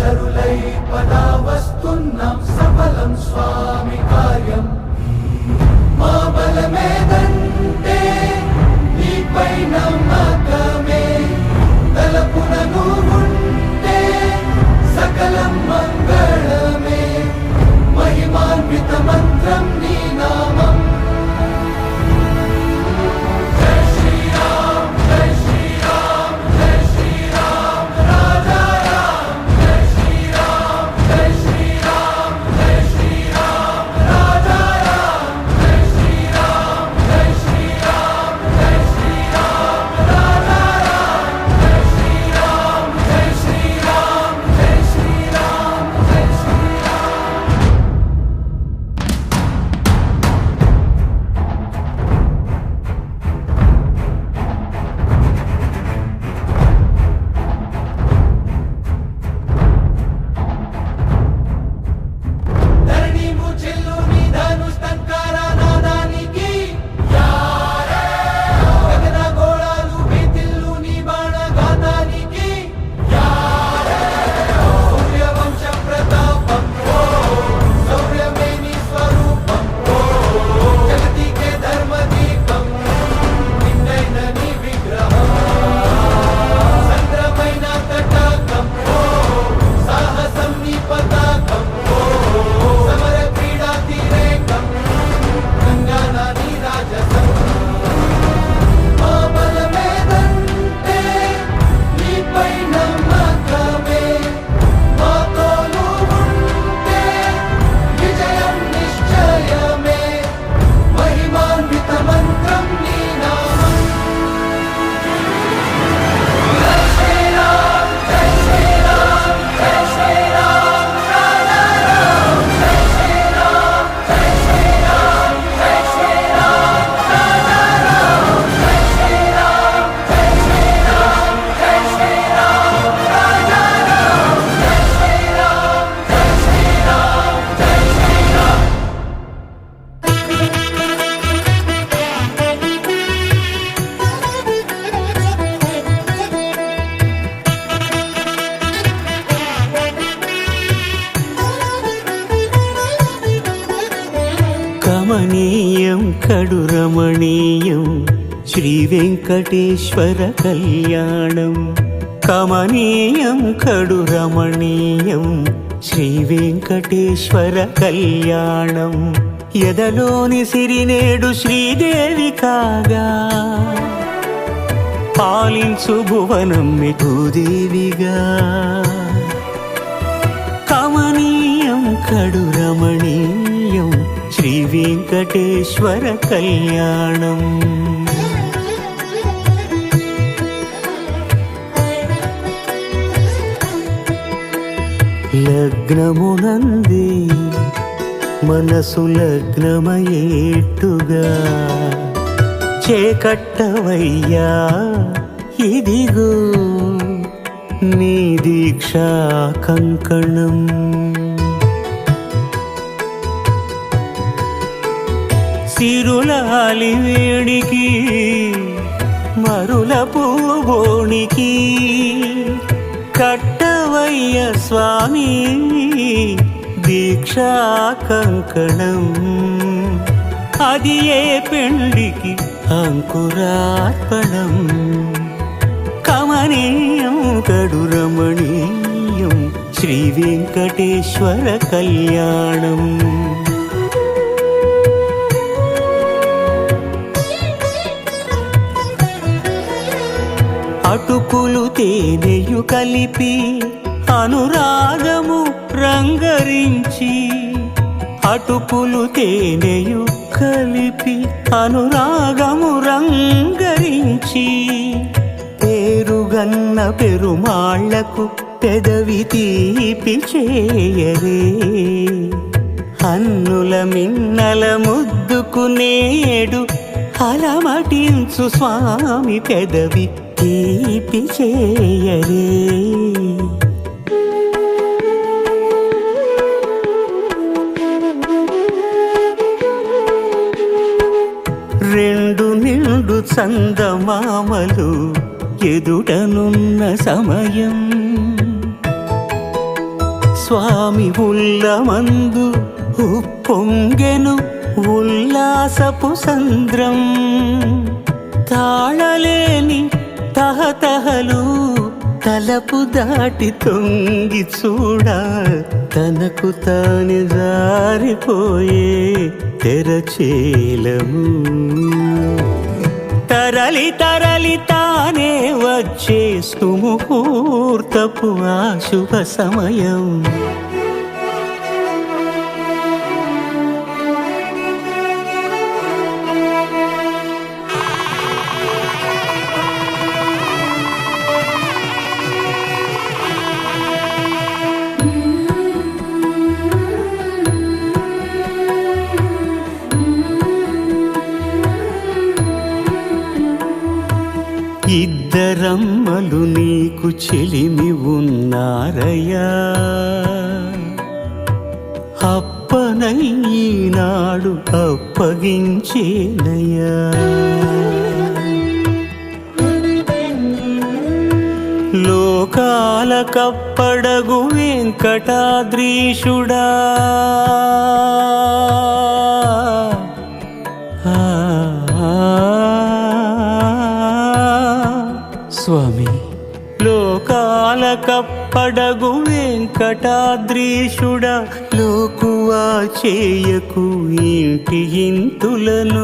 సహచరులై పదా వస్తున్నాం సఫలం స్వామి కార్యం మా బలమేదంటే నీపై నమ్మకమే తలపున నువ్వుంటే సకలం మంగళమే మహిమాన్విత మంత్రం నీ నామం కమనీయం కడు రమణీయం శ్రీ వెంకటేశ్వర కళ్యాణం కమనీయం కడు రమణీయం శ్రీ వెంకటేశ్వర కళ్యాణం ఎదలోని సిరినేడు శ్రీదేవి కాగా పాలించు భువనం భూదేవిగా కమనీయం కడు రమణీయం శ్రీ వెంకటేశ్వర కళ్యాణం లగ్నమునందే మనసు లగ్నమయేట్టుగా చేకట్టవయ్యా ఇదిగో నీ దీక్షా కంకణం సిరులాలి వేడికి మరుల పూబోనికి కట్టవయ్య స్వామి దీక్షా కంకణం అది ఏ పెండికి అంకురార్పణం కమనీయం కడు రమణీయం శ్రీ వెంకటేశ్వర కళ్యాణం అటుకులు తేనెయు కలిపి అనురాగము రంగరించి అటుకులు తేనెయు కలిపి అనురాగము రంగరించి పేరుగన్న పెరుమాళ్లకు పెదవి తీపి చేయరే అన్నుల మిన్నల ముద్దుకు నేడు అలమటించు స్వామి పెదవి తీపి చేయరే రెండు నిండు చందమామలు ఎదుటనున్న సమయం స్వామి ఉల్లమందు ఉప్పొంగెను ఉల్లాసపు సంద్రం. తాళలేని తహతహలు తలపు దాటి తొంగి చూడ, తనకు తాను జారిపోయే తెరచేలము. తరలి తరలి తానే వచ్చే సుముహూర్తపు ఆ శుభ సమయం. ఇద్దరమ్మలు నీకు చెలిమి ఉన్నారయ్యా, అప్పనయ్యనాడు అప్పగించేనయ్యా. లోకాల కప్పడగు వెంకటాద్రీషుడా, స్వామి లోకాల కప్పడగు వెంకటాద్రీషుడా, లోకువా చేయకు ఇంటి ఇంతులను.